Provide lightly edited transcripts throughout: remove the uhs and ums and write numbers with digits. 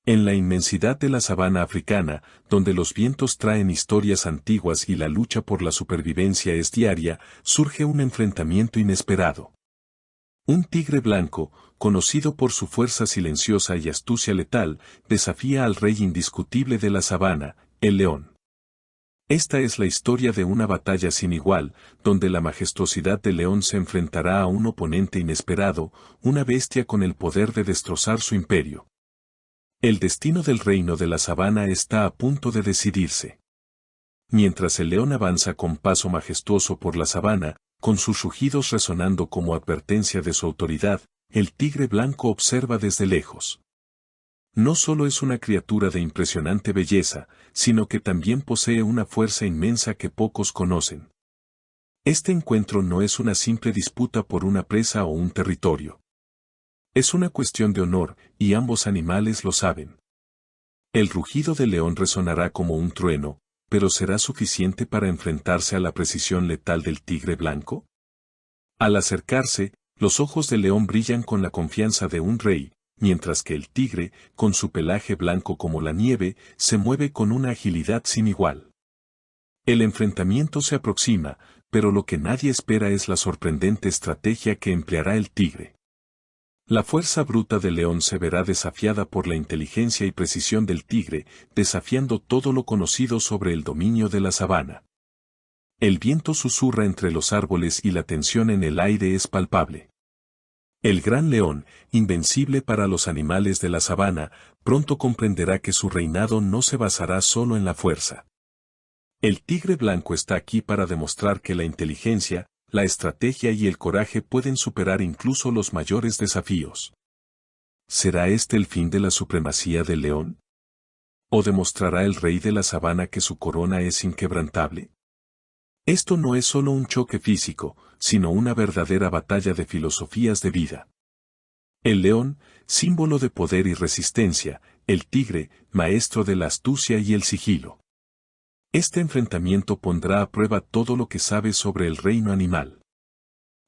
En la inmensidad de la sabana africana, donde los vientos traen historias antiguas y la lucha por la supervivencia es diaria, surge un enfrentamiento inesperado. Un tigre blanco, conocido por su fuerza silenciosa y astucia letal, desafía al rey indiscutible de la sabana, el león. Esta es la historia de una batalla sin igual, donde la majestuosidad del león se enfrentará a un oponente inesperado, una bestia con el poder de destrozar su imperio. El destino del reino de la sabana está a punto de decidirse. Mientras el león avanza con paso majestuoso por la sabana, con sus rugidos resonando como advertencia de su autoridad, el tigre blanco observa desde lejos. No solo es una criatura de impresionante belleza, sino que también posee una fuerza inmensa que pocos conocen. Este encuentro no es una simple disputa por una presa o un territorio. Es una cuestión de honor, y ambos animales lo saben. El rugido del león resonará como un trueno, pero ¿será suficiente para enfrentarse a la precisión letal del tigre blanco? Al acercarse, los ojos del león brillan con la confianza de un rey, mientras que el tigre, con su pelaje blanco como la nieve, se mueve con una agilidad sin igual. El enfrentamiento se aproxima, pero lo que nadie espera es la sorprendente estrategia que empleará el tigre. La fuerza bruta del león se verá desafiada por la inteligencia y precisión del tigre, desafiando todo lo conocido sobre el dominio de la sabana. El viento susurra entre los árboles y la tensión en el aire es palpable. El gran león, invencible para los animales de la sabana, pronto comprenderá que su reinado no se basará solo en la fuerza. El tigre blanco está aquí para demostrar que la inteligencia, la estrategia y el coraje pueden superar incluso los mayores desafíos. ¿Será este el fin de la supremacía del león? ¿O demostrará el rey de la sabana que su corona es inquebrantable? Esto no es solo un choque físico, sino una verdadera batalla de filosofías de vida. El león, símbolo de poder y resistencia, el tigre, maestro de la astucia y el sigilo. Este enfrentamiento pondrá a prueba todo lo que sabes sobre el reino animal.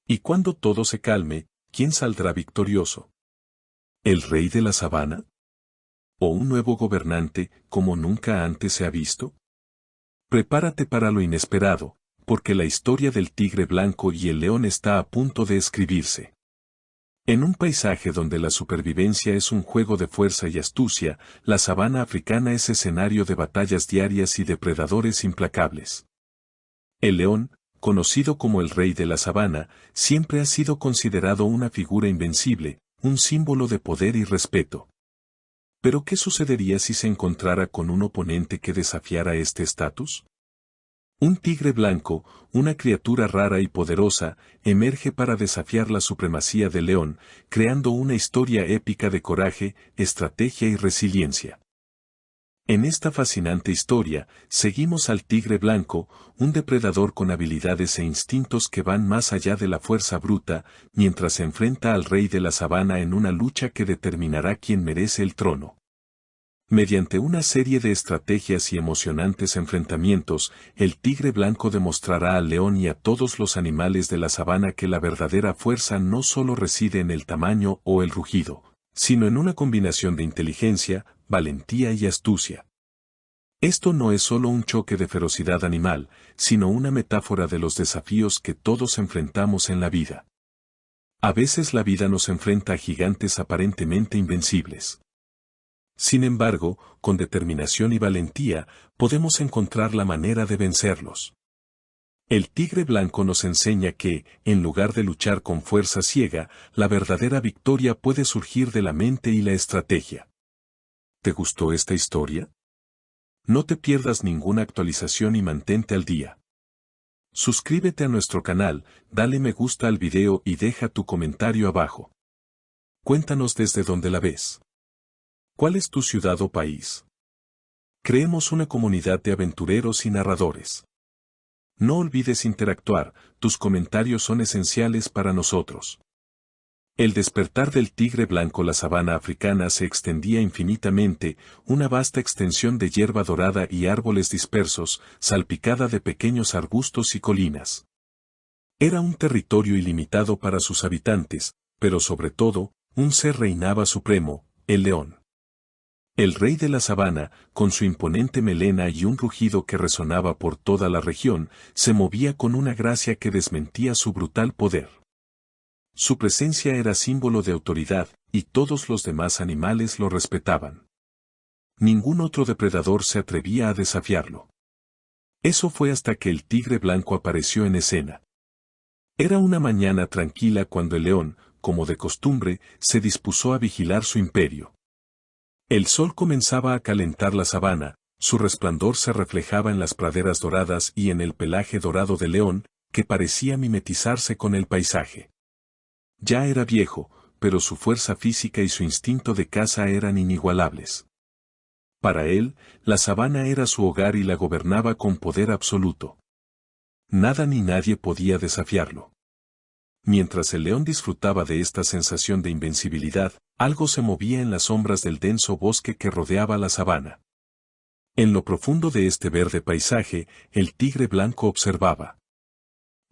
Y cuando todo se calme, ¿quién saldrá victorioso? ¿El rey de la sabana? ¿O un nuevo gobernante, como nunca antes se ha visto? Prepárate para lo inesperado, porque la historia del tigre blanco y el león está a punto de escribirse. En un paisaje donde la supervivencia es un juego de fuerza y astucia, la sabana africana es escenario de batallas diarias y depredadores implacables. El león, conocido como el rey de la sabana, siempre ha sido considerado una figura invencible, un símbolo de poder y respeto. ¿Pero qué sucedería si se encontrara con un oponente que desafiara este estatus? Un tigre blanco, una criatura rara y poderosa, emerge para desafiar la supremacía del león, creando una historia épica de coraje, estrategia y resiliencia. En esta fascinante historia, seguimos al tigre blanco, un depredador con habilidades e instintos que van más allá de la fuerza bruta, mientras se enfrenta al rey de la sabana en una lucha que determinará quién merece el trono. Mediante una serie de estrategias y emocionantes enfrentamientos, el tigre blanco demostrará al león y a todos los animales de la sabana que la verdadera fuerza no solo reside en el tamaño o el rugido, sino en una combinación de inteligencia, valentía y astucia. Esto no es solo un choque de ferocidad animal, sino una metáfora de los desafíos que todos enfrentamos en la vida. A veces la vida nos enfrenta a gigantes aparentemente invencibles. Sin embargo, con determinación y valentía, podemos encontrar la manera de vencerlos. El tigre blanco nos enseña que, en lugar de luchar con fuerza ciega, la verdadera victoria puede surgir de la mente y la estrategia. ¿Te gustó esta historia? No te pierdas ninguna actualización y mantente al día. Suscríbete a nuestro canal, dale me gusta al video y deja tu comentario abajo. Cuéntanos desde dónde la ves. ¿Cuál es tu ciudad o país? Creemos una comunidad de aventureros y narradores. No olvides interactuar, tus comentarios son esenciales para nosotros. El despertar del tigre blanco. La sabana africana se extendía infinitamente, una vasta extensión de hierba dorada y árboles dispersos, salpicada de pequeños arbustos y colinas. Era un territorio ilimitado para sus habitantes, pero sobre todo, un ser reinaba supremo, el león. El rey de la sabana, con su imponente melena y un rugido que resonaba por toda la región, se movía con una gracia que desmentía su brutal poder. Su presencia era símbolo de autoridad, y todos los demás animales lo respetaban. Ningún otro depredador se atrevía a desafiarlo. Eso fue hasta que el tigre blanco apareció en escena. Era una mañana tranquila cuando el león, como de costumbre, se dispuso a vigilar su imperio. El sol comenzaba a calentar la sabana, su resplandor se reflejaba en las praderas doradas y en el pelaje dorado del león, que parecía mimetizarse con el paisaje. Ya era viejo, pero su fuerza física y su instinto de caza eran inigualables. Para él, la sabana era su hogar y la gobernaba con poder absoluto. Nada ni nadie podía desafiarlo. Mientras el león disfrutaba de esta sensación de invencibilidad, algo se movía en las sombras del denso bosque que rodeaba la sabana. En lo profundo de este verde paisaje, el tigre blanco observaba.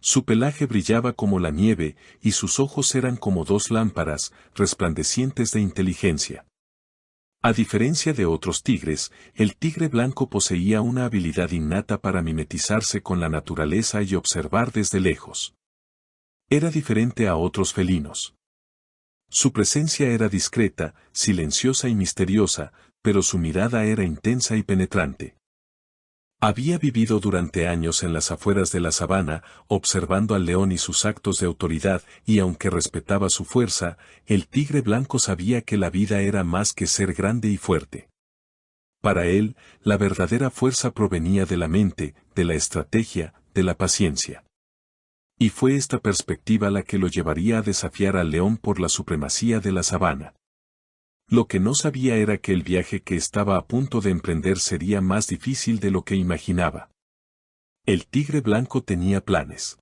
Su pelaje brillaba como la nieve, y sus ojos eran como dos lámparas, resplandecientes de inteligencia. A diferencia de otros tigres, el tigre blanco poseía una habilidad innata para mimetizarse con la naturaleza y observar desde lejos. Era diferente a otros felinos. Su presencia era discreta, silenciosa y misteriosa, pero su mirada era intensa y penetrante. Había vivido durante años en las afueras de la sabana, observando al león y sus actos de autoridad, y aunque respetaba su fuerza, el tigre blanco sabía que la vida era más que ser grande y fuerte. Para él, la verdadera fuerza provenía de la mente, de la estrategia, de la paciencia. Y fue esta perspectiva la que lo llevaría a desafiar al león por la supremacía de la sabana. Lo que no sabía era que el viaje que estaba a punto de emprender sería más difícil de lo que imaginaba. El tigre blanco tenía planes.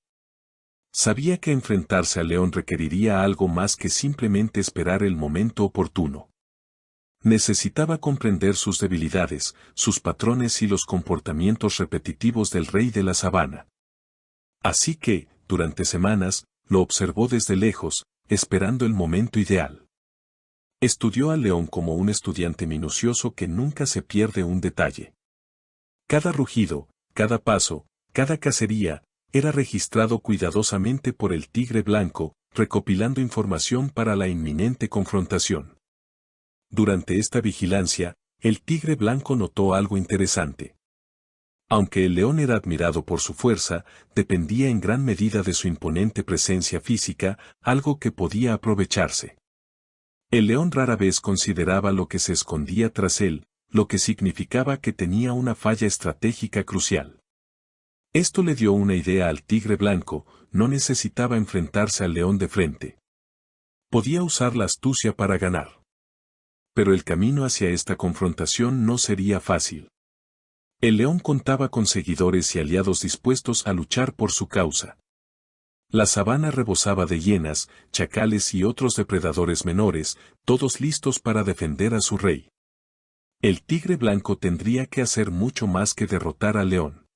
Sabía que enfrentarse al león requeriría algo más que simplemente esperar el momento oportuno. Necesitaba comprender sus debilidades, sus patrones y los comportamientos repetitivos del rey de la sabana. Así que, durante semanas, lo observó desde lejos, esperando el momento ideal. Estudió al león como un estudiante minucioso que nunca se pierde un detalle. Cada rugido, cada paso, cada cacería, era registrado cuidadosamente por el tigre blanco, recopilando información para la inminente confrontación. Durante esta vigilancia, el tigre blanco notó algo interesante. Aunque el león era admirado por su fuerza, dependía en gran medida de su imponente presencia física, algo que podía aprovecharse. El león rara vez consideraba lo que se escondía tras él, lo que significaba que tenía una falla estratégica crucial. Esto le dio una idea al tigre blanco, no necesitaba enfrentarse al león de frente. Podía usar la astucia para ganar. Pero el camino hacia esta confrontación no sería fácil. El león contaba con seguidores y aliados dispuestos a luchar por su causa. La sabana rebosaba de hienas, chacales y otros depredadores menores, todos listos para defender a su rey. El tigre blanco tendría que hacer mucho más que derrotar al león.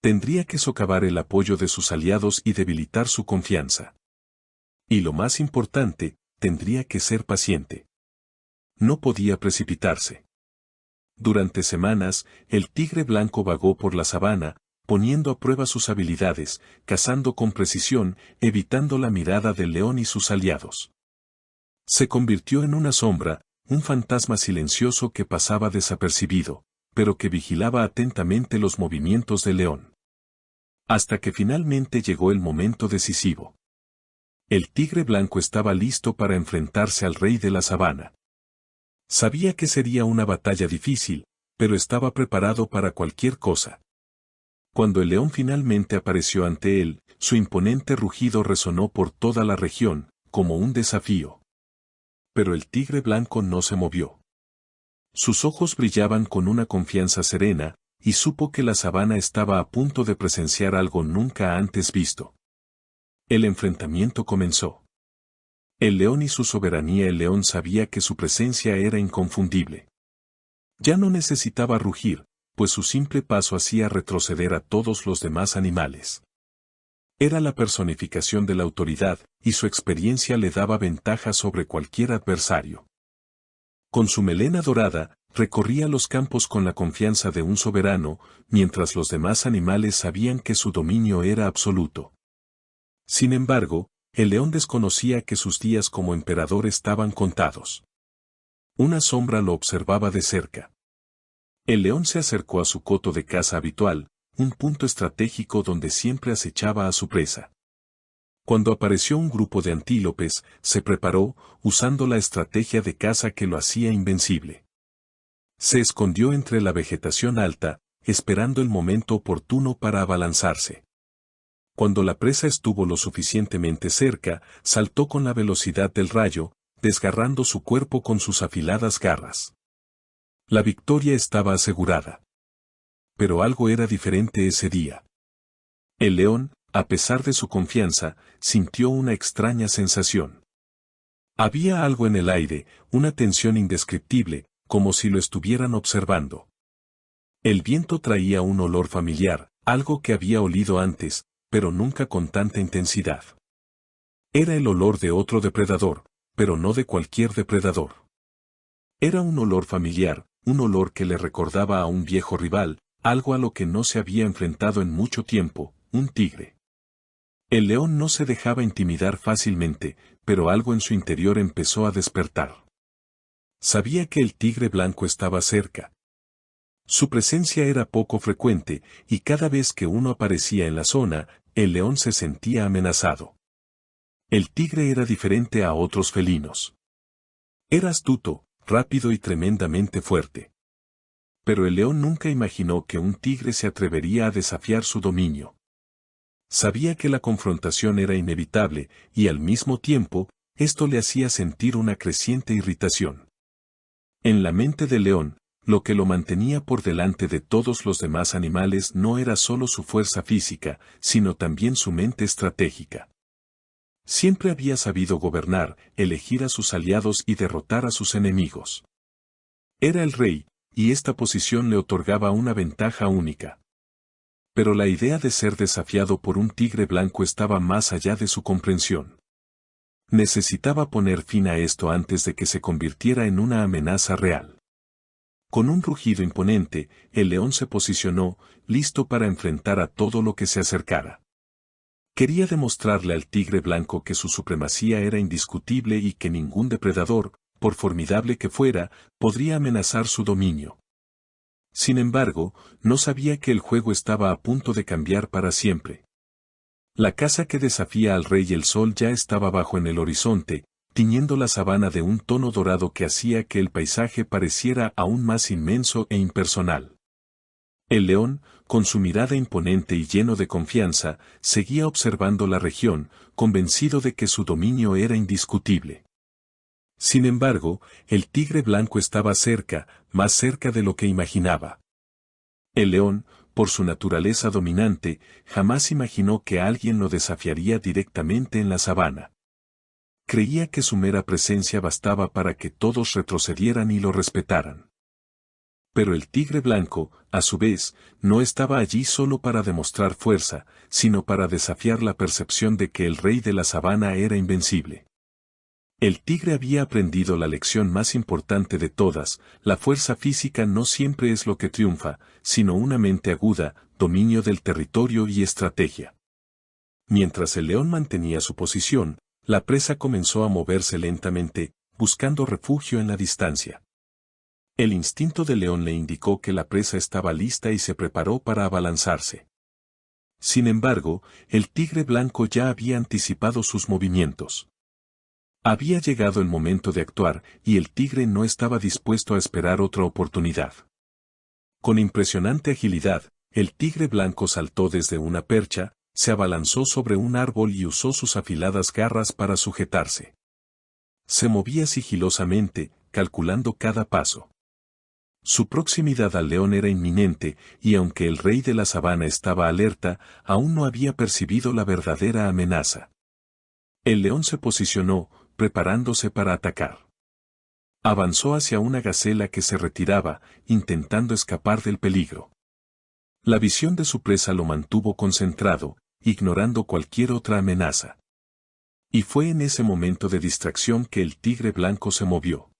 Tendría que socavar el apoyo de sus aliados y debilitar su confianza. Y lo más importante, tendría que ser paciente. No podía precipitarse. Durante semanas, el tigre blanco vagó por la sabana, poniendo a prueba sus habilidades, cazando con precisión, evitando la mirada del león y sus aliados. Se convirtió en una sombra, un fantasma silencioso que pasaba desapercibido, pero que vigilaba atentamente los movimientos del león. Hasta que finalmente llegó el momento decisivo. El tigre blanco estaba listo para enfrentarse al rey de la sabana. Sabía que sería una batalla difícil, pero estaba preparado para cualquier cosa. Cuando el león finalmente apareció ante él, su imponente rugido resonó por toda la región, como un desafío. Pero el tigre blanco no se movió. Sus ojos brillaban con una confianza serena, y supo que la sabana estaba a punto de presenciar algo nunca antes visto. El enfrentamiento comenzó. El león y su soberanía. El león sabía que su presencia era inconfundible. Ya no necesitaba rugir, pues su simple paso hacía retroceder a todos los demás animales. Era la personificación de la autoridad, y su experiencia le daba ventaja sobre cualquier adversario. Con su melena dorada, recorría los campos con la confianza de un soberano, mientras los demás animales sabían que su dominio era absoluto. Sin embargo, el león desconocía que sus días como emperador estaban contados. Una sombra lo observaba de cerca. El león se acercó a su coto de caza habitual, un punto estratégico donde siempre acechaba a su presa. Cuando apareció un grupo de antílopes, se preparó, usando la estrategia de caza que lo hacía invencible. Se escondió entre la vegetación alta, esperando el momento oportuno para abalanzarse. Cuando la presa estuvo lo suficientemente cerca, saltó con la velocidad del rayo, desgarrando su cuerpo con sus afiladas garras. La victoria estaba asegurada. Pero algo era diferente ese día. El león, a pesar de su confianza, sintió una extraña sensación. Había algo en el aire, una tensión indescriptible, como si lo estuvieran observando. El viento traía un olor familiar, algo que había olido antes, pero nunca con tanta intensidad. Era el olor de otro depredador, pero no de cualquier depredador. Era un olor familiar, un olor que le recordaba a un viejo rival, algo a lo que no se había enfrentado en mucho tiempo, un tigre. El león no se dejaba intimidar fácilmente, pero algo en su interior empezó a despertar. Sabía que el tigre blanco estaba cerca. Su presencia era poco frecuente, y cada vez que uno aparecía en la zona, el león se sentía amenazado. El tigre era diferente a otros felinos. Era astuto, rápido y tremendamente fuerte. Pero el león nunca imaginó que un tigre se atrevería a desafiar su dominio. Sabía que la confrontación era inevitable, y al mismo tiempo, esto le hacía sentir una creciente irritación. En la mente del león, lo que lo mantenía por delante de todos los demás animales no era solo su fuerza física, sino también su mente estratégica. Siempre había sabido gobernar, elegir a sus aliados y derrotar a sus enemigos. Era el rey, y esta posición le otorgaba una ventaja única. Pero la idea de ser desafiado por un tigre blanco estaba más allá de su comprensión. Necesitaba poner fin a esto antes de que se convirtiera en una amenaza real. Con un rugido imponente, el león se posicionó, listo para enfrentar a todo lo que se acercara. Quería demostrarle al tigre blanco que su supremacía era indiscutible y que ningún depredador, por formidable que fuera, podría amenazar su dominio. Sin embargo, no sabía que el juego estaba a punto de cambiar para siempre. La caza que desafía al rey el sol ya estaba bajo en el horizonte, tiñendo la sabana de un tono dorado que hacía que el paisaje pareciera aún más inmenso e impersonal. El león, con su mirada imponente y lleno de confianza, seguía observando la región, convencido de que su dominio era indiscutible. Sin embargo, el tigre blanco estaba cerca, más cerca de lo que imaginaba. El león, por su naturaleza dominante, jamás imaginó que alguien lo desafiaría directamente en la sabana. Creía que su mera presencia bastaba para que todos retrocedieran y lo respetaran. Pero el tigre blanco, a su vez, no estaba allí solo para demostrar fuerza, sino para desafiar la percepción de que el rey de la sabana era invencible. El tigre había aprendido la lección más importante de todas: la fuerza física no siempre es lo que triunfa, sino una mente aguda, dominio del territorio y estrategia. Mientras el león mantenía su posición, la presa comenzó a moverse lentamente, buscando refugio en la distancia. El instinto del león le indicó que la presa estaba lista y se preparó para abalanzarse. Sin embargo, el tigre blanco ya había anticipado sus movimientos. Había llegado el momento de actuar, y el tigre no estaba dispuesto a esperar otra oportunidad. Con impresionante agilidad, el tigre blanco saltó desde una percha, se abalanzó sobre un árbol y usó sus afiladas garras para sujetarse. Se movía sigilosamente, calculando cada paso. Su proximidad al león era inminente, y aunque el rey de la sabana estaba alerta, aún no había percibido la verdadera amenaza. El león se posicionó, preparándose para atacar. Avanzó hacia una gacela que se retiraba, intentando escapar del peligro. La visión de su presa lo mantuvo concentrado, ignorando cualquier otra amenaza. Y fue en ese momento de distracción que el tigre blanco se movió.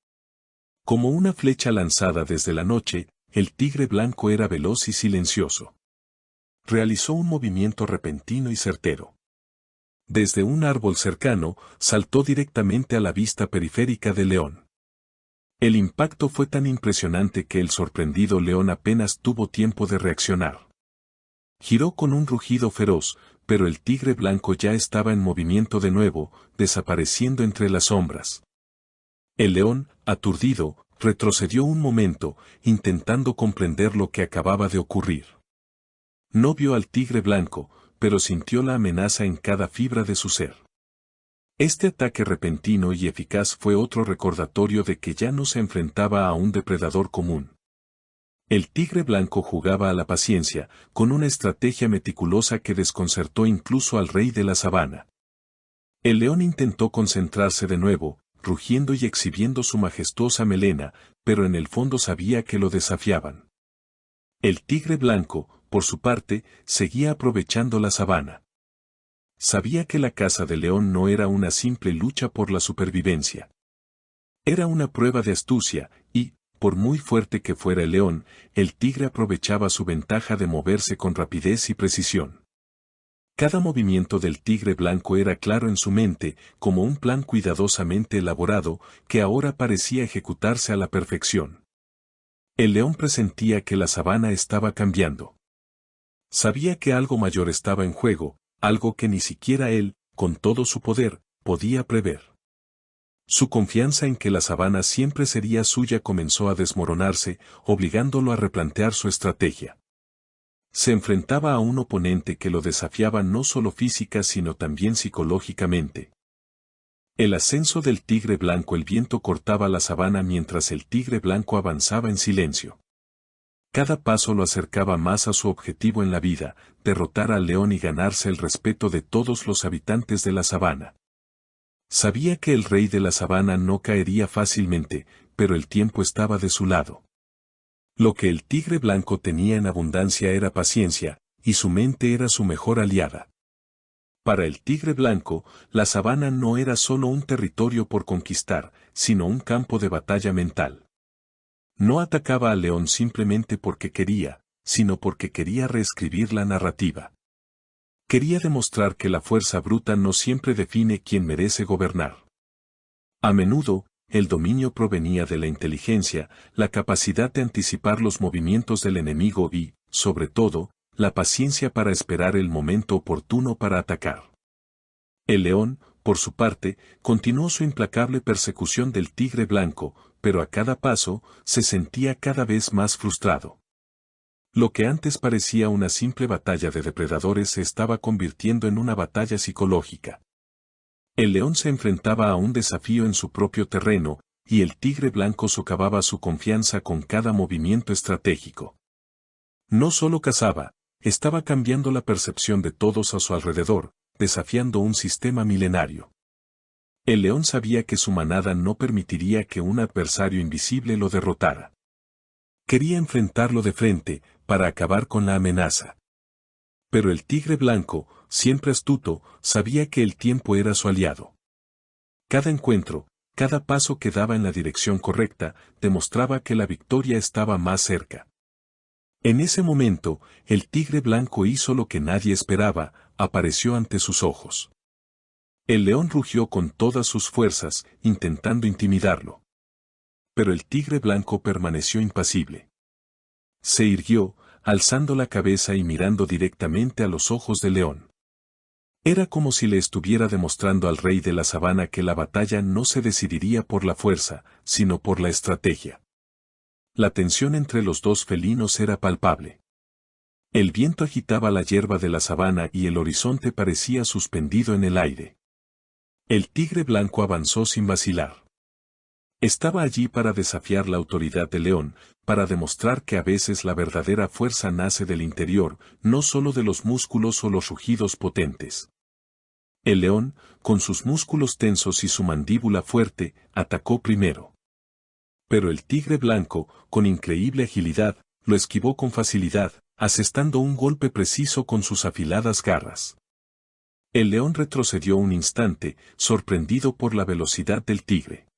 Como una flecha lanzada desde la noche, el tigre blanco era veloz y silencioso. Realizó un movimiento repentino y certero. Desde un árbol cercano, saltó directamente a la vista periférica del león. El impacto fue tan impresionante que el sorprendido león apenas tuvo tiempo de reaccionar. Giró con un rugido feroz, pero el tigre blanco ya estaba en movimiento de nuevo, desapareciendo entre las sombras. El león, aturdido, retrocedió un momento, intentando comprender lo que acababa de ocurrir. No vio al tigre blanco, pero sintió la amenaza en cada fibra de su ser. Este ataque repentino y eficaz fue otro recordatorio de que ya no se enfrentaba a un depredador común. El tigre blanco jugaba a la paciencia, con una estrategia meticulosa que desconcertó incluso al rey de la sabana. El león intentó concentrarse de nuevo, rugiendo y exhibiendo su majestuosa melena, pero en el fondo sabía que lo desafiaban. El tigre blanco, por su parte, seguía aprovechando la sabana. Sabía que la caza del león no era una simple lucha por la supervivencia. Era una prueba de astucia, y, por muy fuerte que fuera el león, el tigre aprovechaba su ventaja de moverse con rapidez y precisión. Cada movimiento del tigre blanco era claro en su mente, como un plan cuidadosamente elaborado, que ahora parecía ejecutarse a la perfección. El león presentía que la sabana estaba cambiando. Sabía que algo mayor estaba en juego, algo que ni siquiera él, con todo su poder, podía prever. Su confianza en que la sabana siempre sería suya comenzó a desmoronarse, obligándolo a replantear su estrategia. Se enfrentaba a un oponente que lo desafiaba no solo física sino también psicológicamente. El ascenso del tigre blanco. El viento cortaba la sabana mientras el tigre blanco avanzaba en silencio. Cada paso lo acercaba más a su objetivo en la vida, derrotar al león y ganarse el respeto de todos los habitantes de la sabana. Sabía que el rey de la sabana no caería fácilmente, pero el tiempo estaba de su lado. Lo que el tigre blanco tenía en abundancia era paciencia, y su mente era su mejor aliada. Para el tigre blanco, la sabana no era solo un territorio por conquistar, sino un campo de batalla mental. No atacaba al león simplemente porque quería, sino porque quería reescribir la narrativa. Quería demostrar que la fuerza bruta no siempre define quién merece gobernar. A menudo, el dominio provenía de la inteligencia, la capacidad de anticipar los movimientos del enemigo y, sobre todo, la paciencia para esperar el momento oportuno para atacar. El león, por su parte, continuó su implacable persecución del tigre blanco, pero a cada paso, se sentía cada vez más frustrado. Lo que antes parecía una simple batalla de depredadores se estaba convirtiendo en una batalla psicológica. El león se enfrentaba a un desafío en su propio terreno, y el tigre blanco socavaba su confianza con cada movimiento estratégico. No solo cazaba, estaba cambiando la percepción de todos a su alrededor, desafiando un sistema milenario. El león sabía que su manada no permitiría que un adversario invisible lo derrotara. Quería enfrentarlo de frente, para acabar con la amenaza. Pero el tigre blanco, siempre astuto, sabía que el tiempo era su aliado. Cada encuentro, cada paso que daba en la dirección correcta, demostraba que la victoria estaba más cerca. En ese momento, el tigre blanco hizo lo que nadie esperaba, apareció ante sus ojos. El león rugió con todas sus fuerzas, intentando intimidarlo. Pero el tigre blanco permaneció impasible. Se irguió, alzando la cabeza y mirando directamente a los ojos del león. Era como si le estuviera demostrando al rey de la sabana que la batalla no se decidiría por la fuerza, sino por la estrategia. La tensión entre los dos felinos era palpable. El viento agitaba la hierba de la sabana y el horizonte parecía suspendido en el aire. El tigre blanco avanzó sin vacilar. Estaba allí para desafiar la autoridad del león, para demostrar que a veces la verdadera fuerza nace del interior, no solo de los músculos o los rugidos potentes. El león, con sus músculos tensos y su mandíbula fuerte, atacó primero. Pero el tigre blanco, con increíble agilidad, lo esquivó con facilidad, asestando un golpe preciso con sus afiladas garras. El león retrocedió un instante, sorprendido por la velocidad del tigre.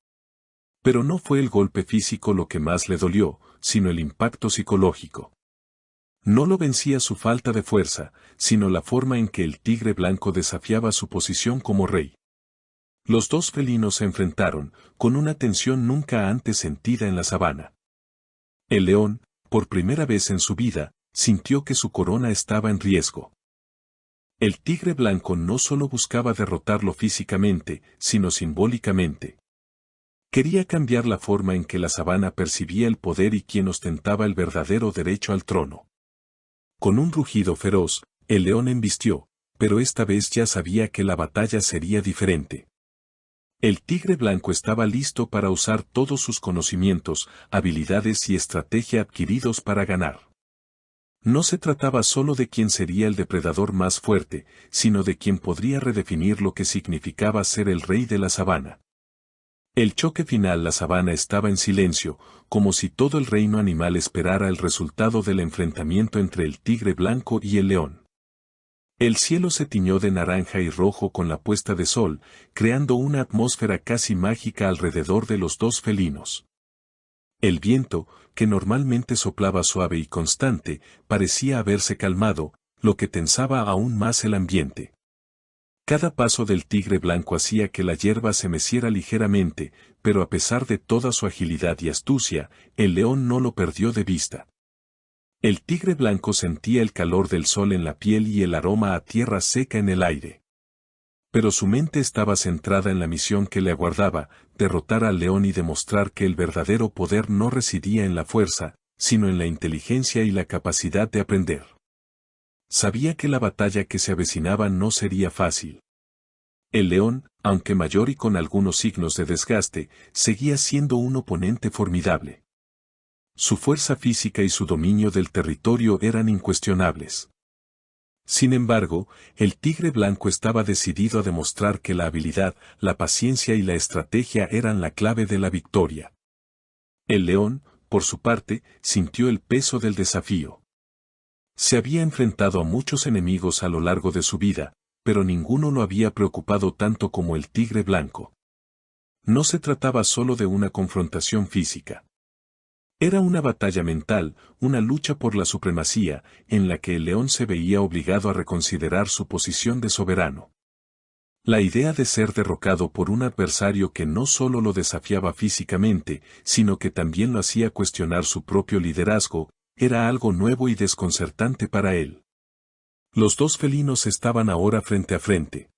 Pero no fue el golpe físico lo que más le dolió, sino el impacto psicológico. No lo vencía su falta de fuerza, sino la forma en que el tigre blanco desafiaba su posición como rey. Los dos felinos se enfrentaron, con una tensión nunca antes sentida en la sabana. El león, por primera vez en su vida, sintió que su corona estaba en riesgo. El tigre blanco no solo buscaba derrotarlo físicamente, sino simbólicamente. Quería cambiar la forma en que la sabana percibía el poder y quien ostentaba el verdadero derecho al trono. Con un rugido feroz, el león embistió, pero esta vez ya sabía que la batalla sería diferente. El tigre blanco estaba listo para usar todos sus conocimientos, habilidades y estrategia adquiridos para ganar. No se trataba solo de quién sería el depredador más fuerte, sino de quién podría redefinir lo que significaba ser el rey de la sabana. El choque final, la sabana estaba en silencio, como si todo el reino animal esperara el resultado del enfrentamiento entre el tigre blanco y el león. El cielo se tiñó de naranja y rojo con la puesta de sol, creando una atmósfera casi mágica alrededor de los dos felinos. El viento, que normalmente soplaba suave y constante, parecía haberse calmado, lo que tensaba aún más el ambiente. Cada paso del tigre blanco hacía que la hierba se meciera ligeramente, pero a pesar de toda su agilidad y astucia, el león no lo perdió de vista. El tigre blanco sentía el calor del sol en la piel y el aroma a tierra seca en el aire. Pero su mente estaba centrada en la misión que le aguardaba, derrotar al león y demostrar que el verdadero poder no residía en la fuerza, sino en la inteligencia y la capacidad de aprender. Sabía que la batalla que se avecinaba no sería fácil. El león, aunque mayor y con algunos signos de desgaste, seguía siendo un oponente formidable. Su fuerza física y su dominio del territorio eran incuestionables. Sin embargo, el tigre blanco estaba decidido a demostrar que la habilidad, la paciencia y la estrategia eran la clave de la victoria. El león, por su parte, sintió el peso del desafío. Se había enfrentado a muchos enemigos a lo largo de su vida, pero ninguno lo había preocupado tanto como el tigre blanco. No se trataba solo de una confrontación física. Era una batalla mental, una lucha por la supremacía, en la que el león se veía obligado a reconsiderar su posición de soberano. La idea de ser derrocado por un adversario que no solo lo desafiaba físicamente, sino que también lo hacía cuestionar su propio liderazgo, era algo nuevo y desconcertante para él. Los dos felinos estaban ahora frente a frente.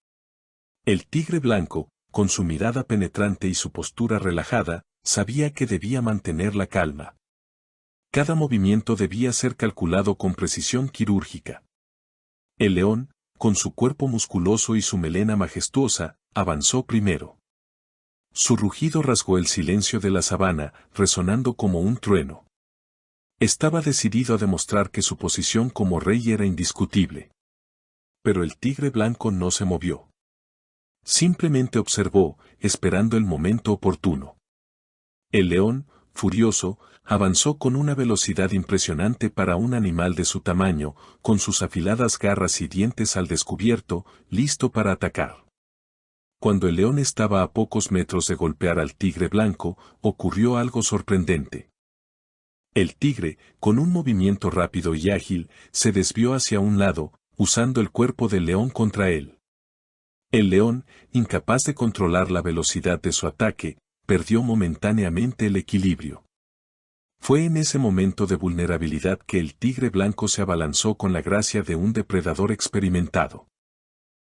El tigre blanco, con su mirada penetrante y su postura relajada, sabía que debía mantener la calma. Cada movimiento debía ser calculado con precisión quirúrgica. El león, con su cuerpo musculoso y su melena majestuosa, avanzó primero. Su rugido rasgó el silencio de la sabana, resonando como un trueno. Estaba decidido a demostrar que su posición como rey era indiscutible. Pero el tigre blanco no se movió. Simplemente observó, esperando el momento oportuno. El león, furioso, avanzó con una velocidad impresionante para un animal de su tamaño, con sus afiladas garras y dientes al descubierto, listo para atacar. Cuando el león estaba a pocos metros de golpear al tigre blanco, ocurrió algo sorprendente. El tigre, con un movimiento rápido y ágil, se desvió hacia un lado, usando el cuerpo del león contra él. El león, incapaz de controlar la velocidad de su ataque, perdió momentáneamente el equilibrio. Fue en ese momento de vulnerabilidad que el tigre blanco se abalanzó con la gracia de un depredador experimentado.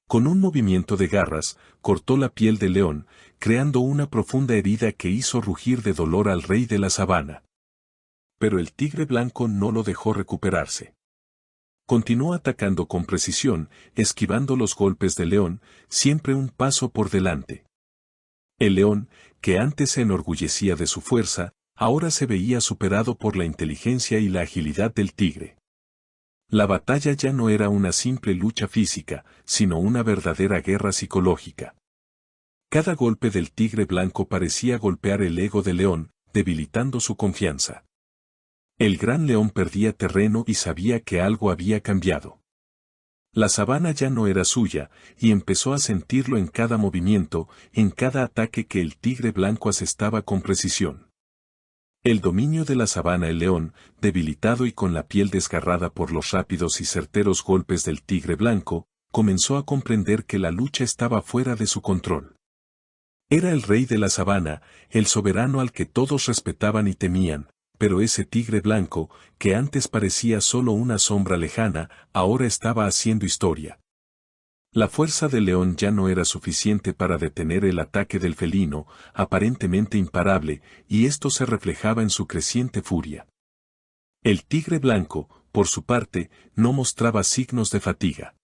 Con un movimiento de garras, cortó la piel del león, creando una profunda herida que hizo rugir de dolor al rey de la sabana. Pero el tigre blanco no lo dejó recuperarse. Continuó atacando con precisión, esquivando los golpes del león, siempre un paso por delante. El león, que antes se enorgullecía de su fuerza, ahora se veía superado por la inteligencia y la agilidad del tigre. La batalla ya no era una simple lucha física, sino una verdadera guerra psicológica. Cada golpe del tigre blanco parecía golpear el ego del león, debilitando su confianza. El gran león perdía terreno y sabía que algo había cambiado. La sabana ya no era suya, y empezó a sentirlo en cada movimiento, en cada ataque que el tigre blanco asestaba con precisión. El dominio de la sabana. El león, debilitado y con la piel desgarrada por los rápidos y certeros golpes del tigre blanco, comenzó a comprender que la lucha estaba fuera de su control. Era el rey de la sabana, el soberano al que todos respetaban y temían, pero ese tigre blanco, que antes parecía solo una sombra lejana, ahora estaba haciendo historia. La fuerza del león ya no era suficiente para detener el ataque del felino, aparentemente imparable, y esto se reflejaba en su creciente furia. El tigre blanco, por su parte, no mostraba signos de fatiga.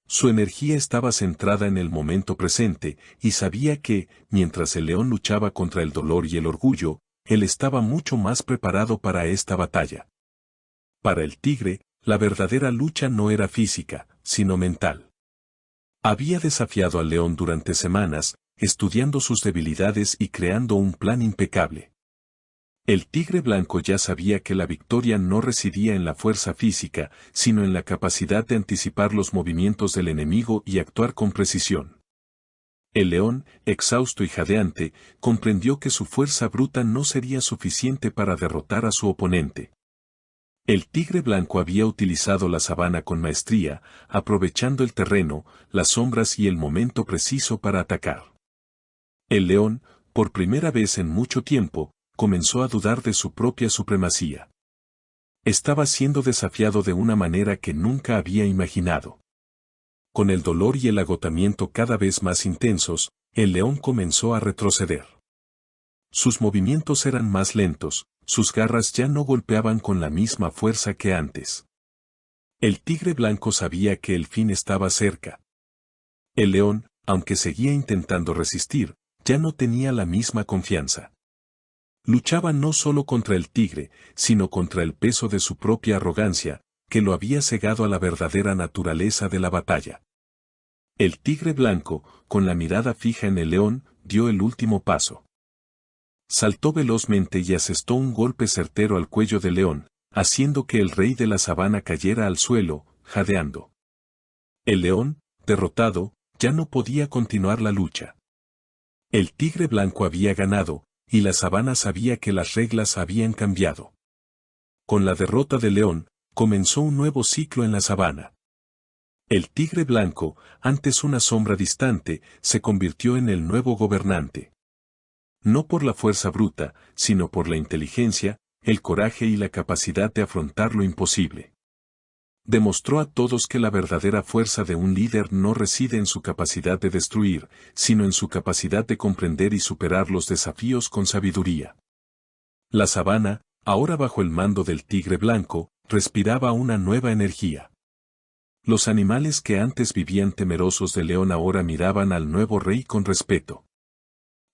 Su energía estaba centrada en el momento presente, y sabía que, mientras el león luchaba contra el dolor y el orgullo, él estaba mucho más preparado para esta batalla. Para el tigre, la verdadera lucha no era física, sino mental. Había desafiado al león durante semanas, estudiando sus debilidades y creando un plan impecable. El tigre blanco ya sabía que la victoria no residía en la fuerza física, sino en la capacidad de anticipar los movimientos del enemigo y actuar con precisión. El león, exhausto y jadeante, comprendió que su fuerza bruta no sería suficiente para derrotar a su oponente. El tigre blanco había utilizado la sabana con maestría, aprovechando el terreno, las sombras y el momento preciso para atacar. El león, por primera vez en mucho tiempo, comenzó a dudar de su propia supremacía. Estaba siendo desafiado de una manera que nunca había imaginado. Con el dolor y el agotamiento cada vez más intensos, el león comenzó a retroceder. Sus movimientos eran más lentos, sus garras ya no golpeaban con la misma fuerza que antes. El tigre blanco sabía que el fin estaba cerca. El león, aunque seguía intentando resistir, ya no tenía la misma confianza. Luchaba no solo contra el tigre, sino contra el peso de su propia arrogancia, que lo había cegado a la verdadera naturaleza de la batalla. El tigre blanco, con la mirada fija en el león, dio el último paso. Saltó velozmente y asestó un golpe certero al cuello del león, haciendo que el rey de la sabana cayera al suelo, jadeando. El león, derrotado, ya no podía continuar la lucha. El tigre blanco había ganado, y la sabana sabía que las reglas habían cambiado. Con la derrota del león, comenzó un nuevo ciclo en la sabana. El tigre blanco, antes una sombra distante, se convirtió en el nuevo gobernante. No por la fuerza bruta, sino por la inteligencia, el coraje y la capacidad de afrontar lo imposible. Demostró a todos que la verdadera fuerza de un líder no reside en su capacidad de destruir, sino en su capacidad de comprender y superar los desafíos con sabiduría. La sabana, ahora bajo el mando del tigre blanco, respiraba una nueva energía. Los animales que antes vivían temerosos del león ahora miraban al nuevo rey con respeto.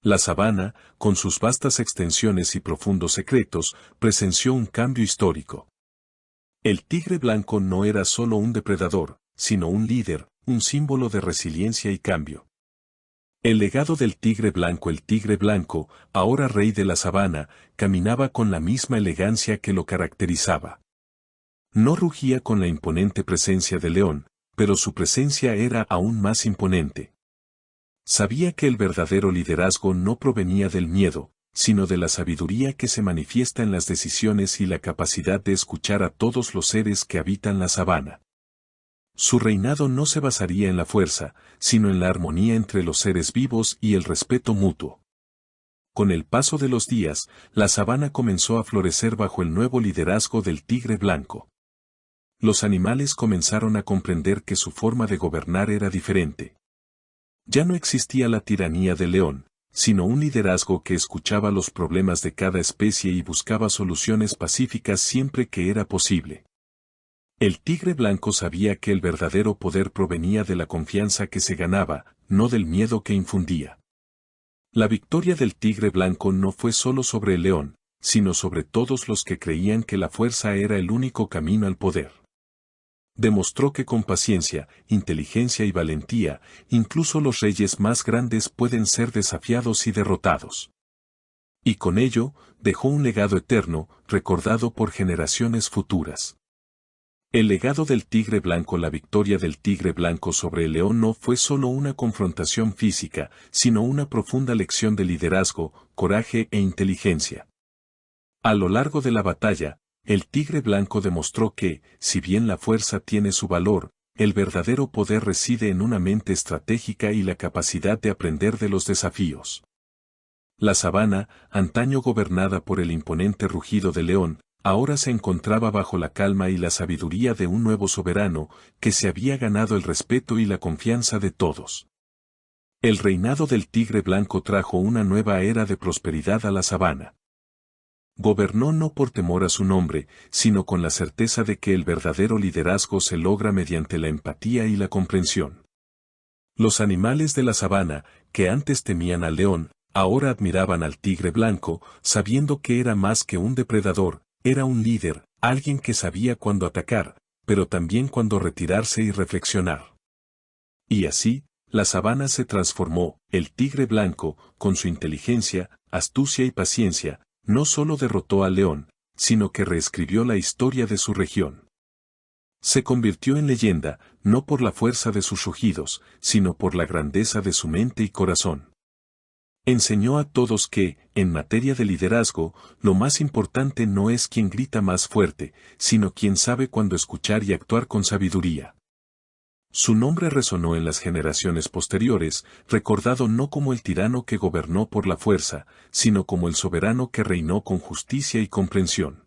La sabana, con sus vastas extensiones y profundos secretos, presenció un cambio histórico. El tigre blanco no era solo un depredador, sino un líder, un símbolo de resiliencia y cambio. El legado del tigre blanco, ahora rey de la sabana, caminaba con la misma elegancia que lo caracterizaba. No rugía con la imponente presencia del león, pero su presencia era aún más imponente. Sabía que el verdadero liderazgo no provenía del miedo, sino de la sabiduría que se manifiesta en las decisiones y la capacidad de escuchar a todos los seres que habitan la sabana. Su reinado no se basaría en la fuerza, sino en la armonía entre los seres vivos y el respeto mutuo. Con el paso de los días, la sabana comenzó a florecer bajo el nuevo liderazgo del tigre blanco. Los animales comenzaron a comprender que su forma de gobernar era diferente. Ya no existía la tiranía del león, sino un liderazgo que escuchaba los problemas de cada especie y buscaba soluciones pacíficas siempre que era posible. El tigre blanco sabía que el verdadero poder provenía de la confianza que se ganaba, no del miedo que infundía. La victoria del tigre blanco no fue solo sobre el león, sino sobre todos los que creían que la fuerza era el único camino al poder. Demostró que con paciencia, inteligencia y valentía, incluso los reyes más grandes pueden ser desafiados y derrotados. Y con ello, dejó un legado eterno, recordado por generaciones futuras. El legado del tigre blanco. La victoria del tigre blanco sobre el león no fue solo una confrontación física, sino una profunda lección de liderazgo, coraje e inteligencia. A lo largo de la batalla, el tigre blanco demostró que, si bien la fuerza tiene su valor, el verdadero poder reside en una mente estratégica y la capacidad de aprender de los desafíos. La sabana, antaño gobernada por el imponente rugido del león, ahora se encontraba bajo la calma y la sabiduría de un nuevo soberano, que se había ganado el respeto y la confianza de todos. El reinado del tigre blanco trajo una nueva era de prosperidad a la sabana. Gobernó no por temor a su nombre, sino con la certeza de que el verdadero liderazgo se logra mediante la empatía y la comprensión. Los animales de la sabana, que antes temían al león, ahora admiraban al tigre blanco, sabiendo que era más que un depredador, era un líder, alguien que sabía cuándo atacar, pero también cuándo retirarse y reflexionar. Y así, la sabana se transformó. El tigre blanco, con su inteligencia, astucia y paciencia, no solo derrotó al león, sino que reescribió la historia de su región. Se convirtió en leyenda, no por la fuerza de sus rugidos, sino por la grandeza de su mente y corazón. Enseñó a todos que, en materia de liderazgo, lo más importante no es quien grita más fuerte, sino quien sabe cuándo escuchar y actuar con sabiduría. Su nombre resonó en las generaciones posteriores, recordado no como el tirano que gobernó por la fuerza, sino como el soberano que reinó con justicia y comprensión.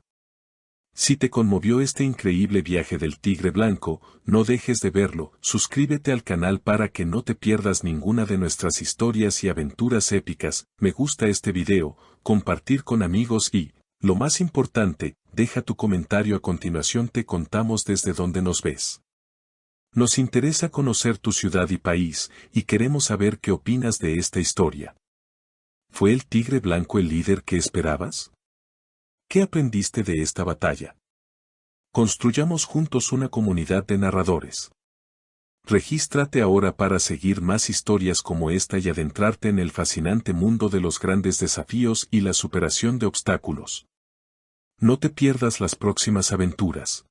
Si te conmovió este increíble viaje del tigre blanco, no dejes de verlo. Suscríbete al canal para que no te pierdas ninguna de nuestras historias y aventuras épicas. Me gusta este video, compartir con amigos y, lo más importante, deja tu comentario. A continuación te contamos desde dónde nos ves. Nos interesa conocer tu ciudad y país, y queremos saber qué opinas de esta historia. ¿Fue el tigre blanco el líder que esperabas? ¿Qué aprendiste de esta batalla? Construyamos juntos una comunidad de narradores. Regístrate ahora para seguir más historias como esta y adentrarte en el fascinante mundo de los grandes desafíos y la superación de obstáculos. No te pierdas las próximas aventuras.